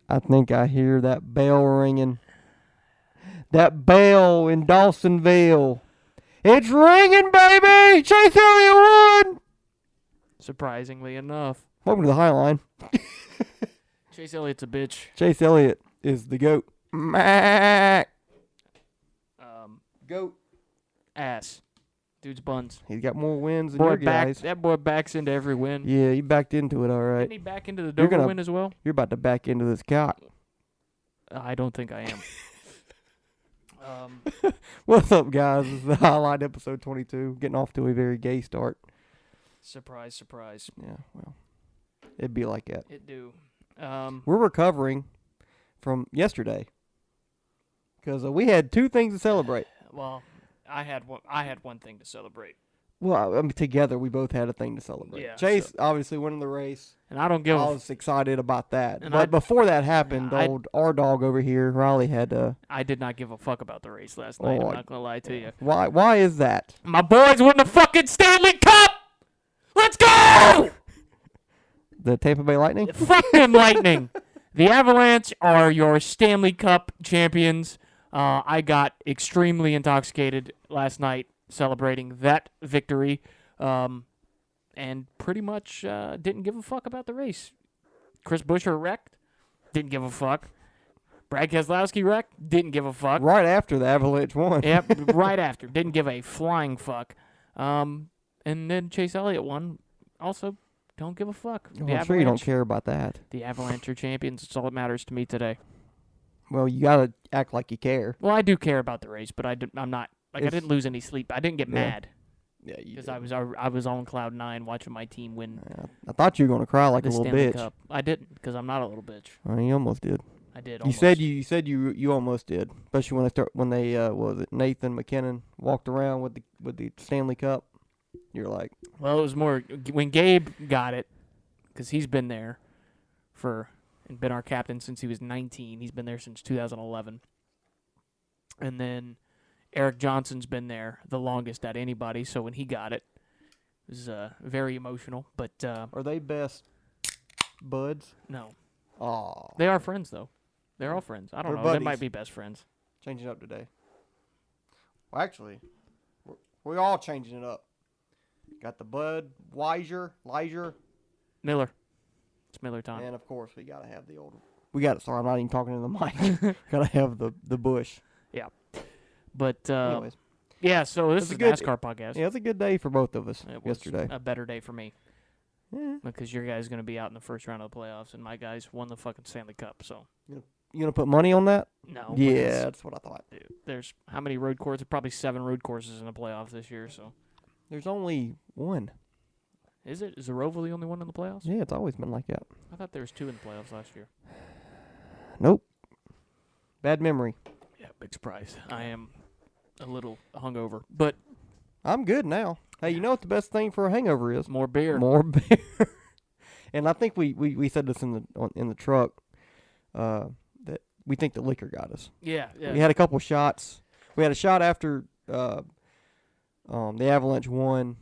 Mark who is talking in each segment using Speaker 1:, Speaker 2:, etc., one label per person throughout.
Speaker 1: I think I hear that bell ringing. That bell in Dawsonville. It's ringing, baby! Chase Elliott won!
Speaker 2: Surprisingly enough.
Speaker 1: Welcome to the High Line.
Speaker 2: Chase Elliott's a bitch.
Speaker 1: Chase Elliott is the GOAT. Mac. GOAT.
Speaker 2: Ass. Dude's buns.
Speaker 1: He's got more wins than your guys.
Speaker 2: That boy backs into every win.
Speaker 1: Yeah, he backed into it all right.
Speaker 2: Didn't he back into the Dover win as well?
Speaker 1: You're about to back into this cock.
Speaker 2: I don't think I am.
Speaker 1: What's up, guys? This is the Highlight episode 22. Getting off to a very gay start.
Speaker 2: Surprise, surprise.
Speaker 1: Yeah, well, it'd be like that.
Speaker 2: It do.
Speaker 1: We're recovering from yesterday because we had two things to celebrate.
Speaker 2: Well, I had one thing to celebrate.
Speaker 1: Well, I mean, together we both had a thing to celebrate.
Speaker 2: Yeah,
Speaker 1: Chase obviously winning the race,
Speaker 2: and I don't give.
Speaker 1: I was excited about that. But before that happened, our dog over here, Riley, had to.
Speaker 2: I did not give a fuck about the race last night. I'm not gonna lie to you.
Speaker 1: Why is that?
Speaker 2: My boys won the fucking Stanley Cup. Let's go!
Speaker 1: The Tampa Bay Lightning?
Speaker 2: Fuck them Lightning. The Avalanche are your Stanley Cup champions. I got extremely intoxicated last night celebrating that victory, and pretty much didn't give a fuck about the race. Chris Buescher wrecked. Didn't give a fuck. Brad Keselowski wrecked. Didn't give a fuck.
Speaker 1: Right after the Avalanche won.
Speaker 2: Yep, right after. Didn't give a flying fuck. And then Chase Elliott won. Also, don't give a fuck.
Speaker 1: I'm sure you don't care about that.
Speaker 2: The Avalanche are champions. It's all that matters to me today.
Speaker 1: Well, you got to act like you care.
Speaker 2: Well, I do care about the race, but I'm not. I didn't lose any sleep. I didn't get mad.
Speaker 1: Yeah, you
Speaker 2: because I was on cloud nine watching my team win.
Speaker 1: Yeah, I thought you were gonna cry like a little
Speaker 2: Stanley
Speaker 1: bitch.
Speaker 2: Cup. I didn't because I'm not a little bitch.
Speaker 1: Well, you almost did.
Speaker 2: I did.
Speaker 1: You said you almost did, especially when they what was it, Nathan McKinnon walked around with the Stanley Cup. You're like,
Speaker 2: well, it was more when Gabe got it because he's been there and been our captain since he was 19. He's been there since 2011, and then Eric Johnson's been there the longest at anybody. So when he got it, it was very emotional. But
Speaker 1: are they best buds?
Speaker 2: No.
Speaker 1: Oh,
Speaker 2: they are friends though. They're all friends. I don't know.
Speaker 1: Buddies.
Speaker 2: They might be best friends.
Speaker 1: Changing it up today. Well, actually, we're all changing it up. Got the Bud, Liger.
Speaker 2: Miller. It's Miller time.
Speaker 1: And, of course, we got to have the old... Sorry, I'm not even talking to the mic. Got to have the Bush.
Speaker 2: Yeah. But,
Speaker 1: anyways.
Speaker 2: Yeah, so this is a NASCAR podcast.
Speaker 1: Yeah, it was a good day for both of us yesterday.
Speaker 2: A better day for me.
Speaker 1: Yeah.
Speaker 2: Because your guys going to be out in the first round of the playoffs, and my guys won the fucking Stanley Cup, so...
Speaker 1: You going to put money on that?
Speaker 2: No.
Speaker 1: Yeah, that's what I thought.
Speaker 2: Dude, there's how many road courses? There's probably 7 road courses in the playoffs this year, so...
Speaker 1: There's only one.
Speaker 2: Is it? Is the Roval the only one in the playoffs?
Speaker 1: Yeah, it's always been like that.
Speaker 2: I thought there was 2 in the playoffs last year.
Speaker 1: Nope. Bad memory.
Speaker 2: Yeah, big surprise. I am a little hungover, but...
Speaker 1: I'm good now. Hey, you know what the best thing for a hangover is?
Speaker 2: More beer.
Speaker 1: More beer. And I think we said this in the truck, that we think the liquor got us.
Speaker 2: Yeah.
Speaker 1: We had a couple shots. We had a shot after... the Avalanche won,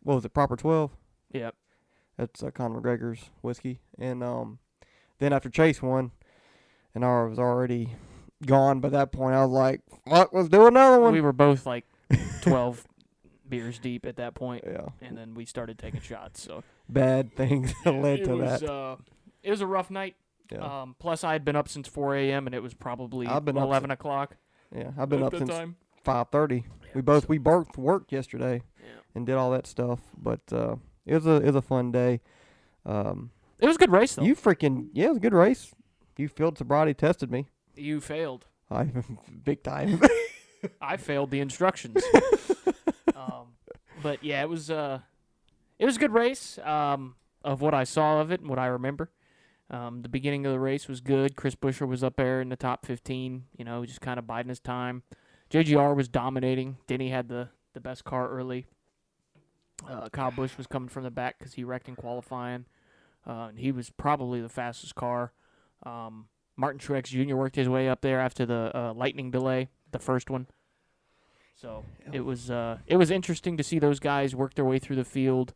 Speaker 1: what was it, Proper 12?
Speaker 2: Yep.
Speaker 1: That's Conor McGregor's whiskey. And then after Chase won, and I was already gone by that point, I was like, fuck, let's do another one.
Speaker 2: We were both like 12 beers deep at that point.
Speaker 1: Yeah.
Speaker 2: And then we started taking shots. So
Speaker 1: bad things led to that.
Speaker 2: It was a rough night.
Speaker 1: Yeah.
Speaker 2: Plus, I had been up since 4 a.m., and it was probably 11 o'clock.
Speaker 1: Yeah, I've been up since
Speaker 2: time.
Speaker 1: 5:30. Yeah, we both worked yesterday and did all that stuff, but it was a fun day.
Speaker 2: It was a good race, though.
Speaker 1: It was a good race. You field sobriety tested me.
Speaker 2: You failed.
Speaker 1: Big time.
Speaker 2: I failed the instructions. But yeah, it was a good race. Of what I saw of it and what I remember. The beginning of the race was good. Chris Buescher was up there in the top 15. Just kind of biding his time. JGR was dominating. Denny had the best car early. Kyle Busch was coming from the back because he wrecked in qualifying. He was probably the fastest car. Martin Truex Jr. worked his way up there after the lightning delay, the first one. So it was interesting to see those guys work their way through the field.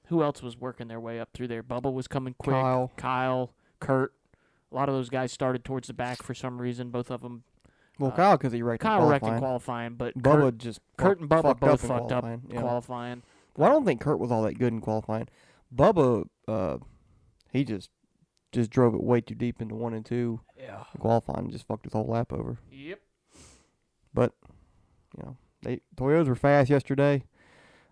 Speaker 2: Who else was working their way up through there? Bubba was coming quick.
Speaker 1: Kyle,
Speaker 2: Kurt. A lot of those guys started towards the back for some reason. Both of them.
Speaker 1: Well, Kyle, because he wrecked in
Speaker 2: Kyle wrecked
Speaker 1: qualifying.
Speaker 2: in qualifying, but
Speaker 1: Bubba
Speaker 2: Kurt and Bubba both fucked up
Speaker 1: qualifying. Yeah.
Speaker 2: qualifying.
Speaker 1: Well, I don't think Kurt was all that good in qualifying. Bubba, he just drove it way too deep into 1 and 2
Speaker 2: Yeah.
Speaker 1: in qualifying and just fucked his whole lap over.
Speaker 2: Yep.
Speaker 1: But, Toyotas were fast yesterday.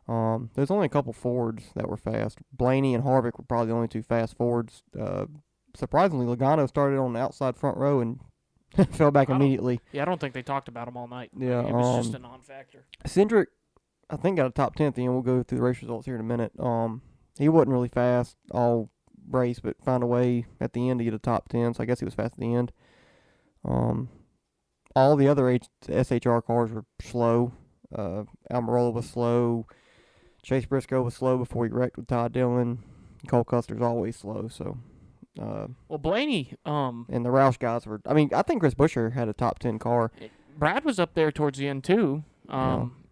Speaker 1: There's only a couple Fords that were fast. Blaney and Harvick were probably the only 2 fast Fords. Surprisingly, Logano started on the outside front row and fell back immediately.
Speaker 2: I don't think they talked about him all night.
Speaker 1: Yeah,
Speaker 2: it was just a non-factor.
Speaker 1: Cindric, I think, got a top 10 at the end. We'll go through the race results here in a minute. He wasn't really fast all race, but found a way at the end to get a top 10, so I guess he was fast at the end. All the other SHR cars were slow. Almirola was slow. Chase Briscoe was slow before he wrecked with Todd Dillon. Cole Custer's always slow, so...
Speaker 2: well, Blaney...
Speaker 1: and the Roush guys were... I mean, I think Chris Buescher had a top 10 car.
Speaker 2: Brad was up there towards the end, too,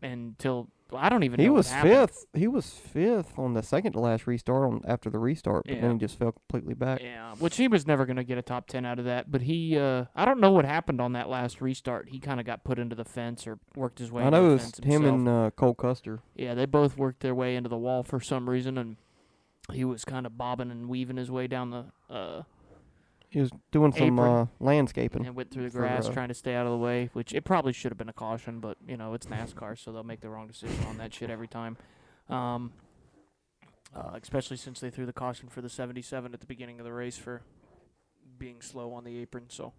Speaker 2: until... I don't even know what happened.
Speaker 1: Fifth. He was fifth on the second to last restart after the restart, but then he just fell completely back.
Speaker 2: Yeah, which he was never going to get a top 10 out of that. But he, I don't know what happened on that last restart. He kind of got put into the fence or worked his way into the fence himself.
Speaker 1: I know it was him and Cole Custer.
Speaker 2: Yeah, they both worked their way into the wall for some reason, and he was kind of bobbing and weaving his way down the
Speaker 1: he was doing some landscaping.
Speaker 2: And went through the grass trying to stay out of the way, which it probably should have been a caution, but, it's NASCAR, so they'll make the wrong decision on that shit every time. Especially since they threw the caution for the 77 at the beginning of the race for being slow on the apron. So,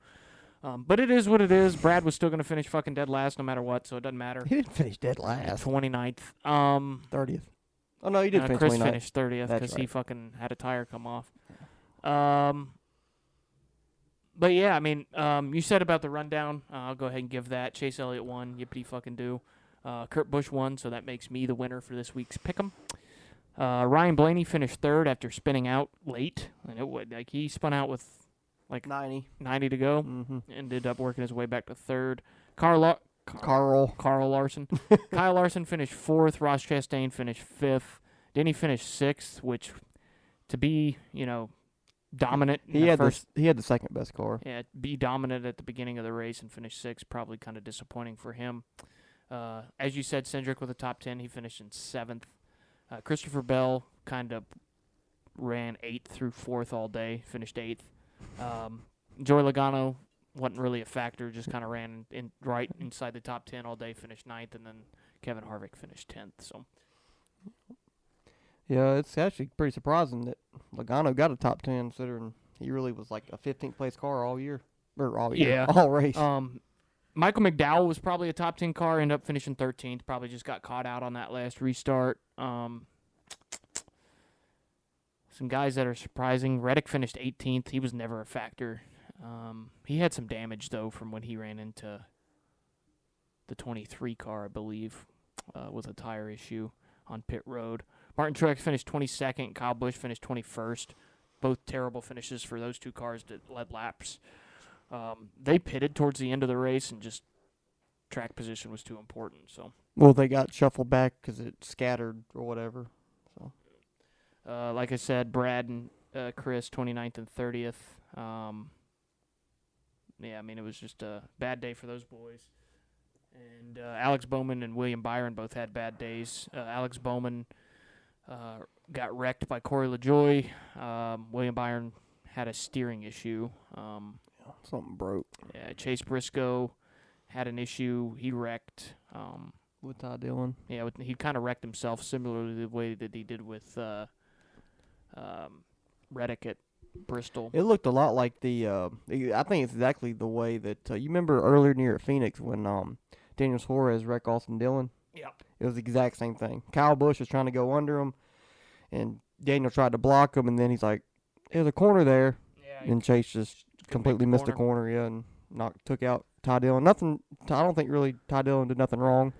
Speaker 2: but it is what it is. Brad was still going to finish fucking dead last no matter what, so it doesn't matter.
Speaker 1: He didn't finish dead last.
Speaker 2: 29th.
Speaker 1: 30th. Oh, no, he did finish 29th.
Speaker 2: Chris finished 30th because
Speaker 1: right.
Speaker 2: he fucking had a tire come off. But yeah, I mean, you said about the rundown. I'll go ahead and give that. Chase Elliott won. Yippity fucking do. Kurt Busch won, so that makes me the winner for this week's Pick'em. Ryan Blaney finished third after spinning out late, and he spun out with 90 to go.
Speaker 1: Mm-hmm.
Speaker 2: Ended up working his way back to third. Carl Larson. Kyle Larson finished fourth. Ross Chastain finished fifth. Then he finished sixth, which to be dominant.
Speaker 1: He had the second best car.
Speaker 2: Yeah, be dominant at the beginning of the race and finish sixth, probably kind of disappointing for him. As you said, Cindric with a top 10, he finished in seventh. Christopher Bell kind of ran 8th through 4th all day, finished 8th. Joey Logano wasn't really a factor, just kind of ran right inside the top 10 all day, finished 9th, and then Kevin Harvick finished 10th. So.
Speaker 1: Yeah, it's actually pretty surprising that Logano got a top 10, considering he really was like a 15th place car all year. Or all year, all race.
Speaker 2: Michael McDowell was probably a top 10 car, ended up finishing 13th. Probably just got caught out on that last restart. Some guys that are surprising. Reddick finished 18th. He was never a factor. He had some damage, though, from when he ran into the 23 car, I believe, with a tire issue on pit road. Martin Truex finished 22nd. Kyle Busch finished 21st. Both terrible finishes for those two cars that led laps. They pitted towards the end of the race, and just track position was too important. So,
Speaker 1: well, they got shuffled back because it scattered or whatever. So,
Speaker 2: like I said, Brad and Chris 29th and 30th. Yeah, I mean, it was just a bad day for those boys. And Alex Bowman and William Byron both had bad days. Alex Bowman got wrecked by Corey LaJoie. William Byron had a steering issue.
Speaker 1: Something broke.
Speaker 2: Yeah, Chase Briscoe had an issue. He wrecked.
Speaker 1: With Todd Dillon.
Speaker 2: Yeah, he kind of wrecked himself similarly to the way that he did with Reddick at Bristol.
Speaker 1: It looked a lot like I think it's exactly the way that, you remember earlier near at Phoenix when Daniel Suarez wrecked Austin Dillon?
Speaker 2: Yeah.
Speaker 1: It was the exact same thing. Kyle Busch was trying to go under him, and Daniel tried to block him, and then he's like, there's a corner there. Yeah. And Chase just completely missed the corner, and took out Todd Dillon. I don't think really Todd Dillon did nothing wrong.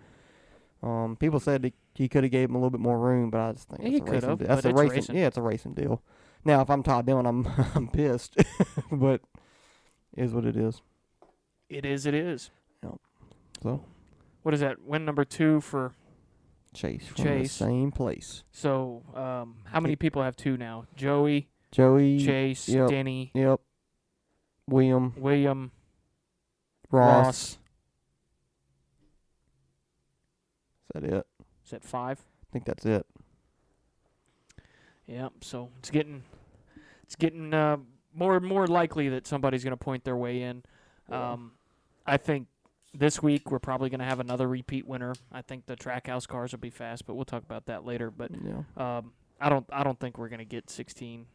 Speaker 1: People said he could have gave him a little bit more room, but I just think it's a racing. Yeah, it's a racing deal. Now, if I'm Todd Dillon, I'm pissed, but it is what it is.
Speaker 2: It is.
Speaker 1: Yep. So,
Speaker 2: what is that? Win number 2 for
Speaker 1: Chase from the same place.
Speaker 2: So, how many people have 2 now? Joey,
Speaker 1: Chase,
Speaker 2: Denny.
Speaker 1: Yep. William. Ross. Is that it?
Speaker 2: Is that 5?
Speaker 1: I think that's it.
Speaker 2: Yeah, so it's getting more and more likely that somebody's going to point their way in. I think this week we're probably going to have another repeat winner. I think the Trackhouse cars will be fast, but we'll talk about that later. But I don't think we're going to get 16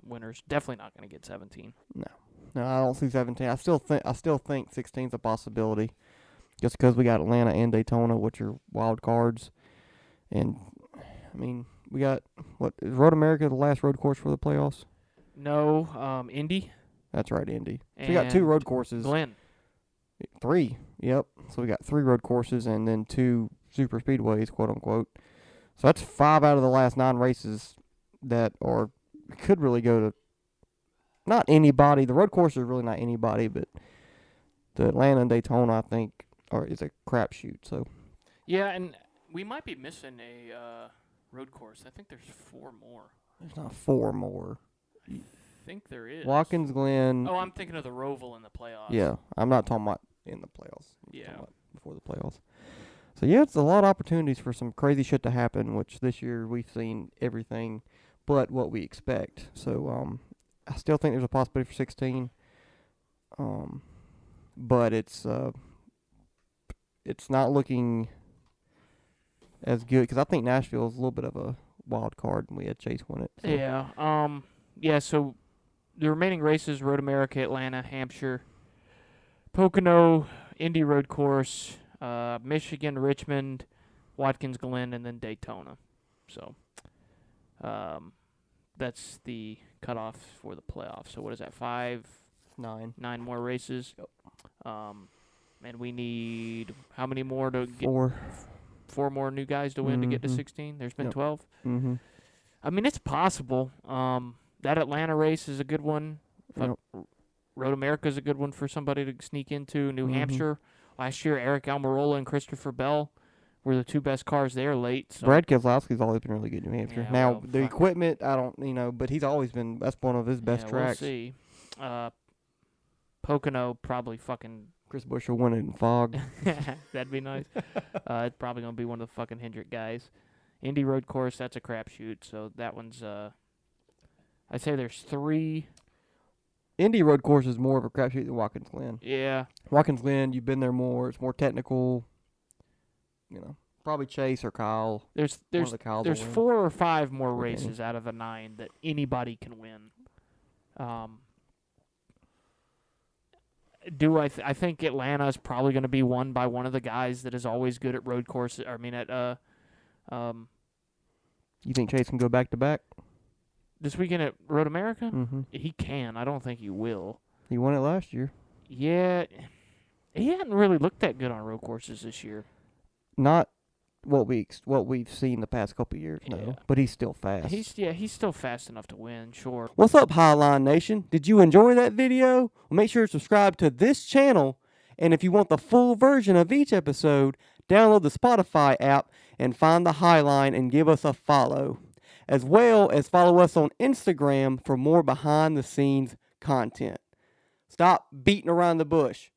Speaker 2: winners. Definitely not going to get 17.
Speaker 1: No, I don't see 17. I still think 16 is a possibility, just because we got Atlanta and Daytona, which are wild cards, and I mean we got is Road America the last road course for the playoffs?
Speaker 2: No, Indy.
Speaker 1: That's right, Indy. So we got 2 road courses.
Speaker 2: Glen.
Speaker 1: 3. Yep. So we got 3 road courses and then 2 super speedways, quote unquote. So that's 5 out of the last 9 races that could really go to not anybody. The road course is really not anybody, but the Atlanta and Daytona, I think, is a crapshoot. So
Speaker 2: yeah, and we might be missing a road course. I think there's 4 more.
Speaker 1: There's not 4 more.
Speaker 2: I think there is.
Speaker 1: Watkins Glen.
Speaker 2: Oh, I'm thinking of the Roval in the playoffs.
Speaker 1: Yeah, I'm not talking about in the playoffs.
Speaker 2: Yeah.
Speaker 1: Before the playoffs. So, yeah, it's a lot of opportunities for some crazy shit to happen, which this year we've seen everything but what we expect. So, I still think there's a possibility for 16. But it's not looking as good, because I think Nashville is a little bit of a wild card, and we had Chase win it. So.
Speaker 2: Yeah. Yeah, so the remaining races, Road America, Atlanta, Hampshire, Pocono, Indy Road Course, Michigan, Richmond, Watkins Glen, and then Daytona. So that's the cutoff for the playoffs. So what is that, 9 more races?
Speaker 1: Yep.
Speaker 2: And we need how many more to get? 4 more new guys to win to get to 16? There's been 12?
Speaker 1: Mm-hmm.
Speaker 2: I mean, it's possible. That Atlanta race is a good one.
Speaker 1: Yep.
Speaker 2: Road America is a good one for somebody to sneak into. New Hampshire. Last year, Eric Almirola and Christopher Bell were the 2 best cars there late. So.
Speaker 1: Brad Keselowski's always been really good in New Hampshire.
Speaker 2: Yeah,
Speaker 1: now, the equipment, I don't, but he's always been, that's one of his best tracks.
Speaker 2: We'll see. Pocono probably fucking...
Speaker 1: Chris Bush will win it in fog.
Speaker 2: That'd be nice. It's probably going to be one of the fucking Hendrick guys. Indy Road Course, that's a crapshoot. So that one's, I'd say there's 3.
Speaker 1: Indy Road Course is more of a crapshoot than Watkins Glen.
Speaker 2: Yeah.
Speaker 1: Watkins Glen, you've been there more. It's more technical. Probably Chase or Kyle.
Speaker 2: There's 4 or 5 more races out of the 9 that anybody can win. I think Atlanta is probably going to be won by one of the guys that is always good at road courses.
Speaker 1: You think Chase can go back to back
Speaker 2: this weekend at Road America?
Speaker 1: Mm-hmm.
Speaker 2: He can. I don't think he will.
Speaker 1: He won it last year.
Speaker 2: Yeah, he hadn't really looked that good on road courses this year.
Speaker 1: Not what we've seen the past couple of years, no.
Speaker 2: Yeah.
Speaker 1: But he's still fast.
Speaker 2: He's still fast enough to win, sure.
Speaker 1: What's up, Highline Nation? Did you enjoy that video? Well, make sure to subscribe to this channel, and if you want the full version of each episode, download the Spotify app and find the Highline and give us a follow, as well as follow us on Instagram for more behind-the-scenes content. Stop beating around the bush.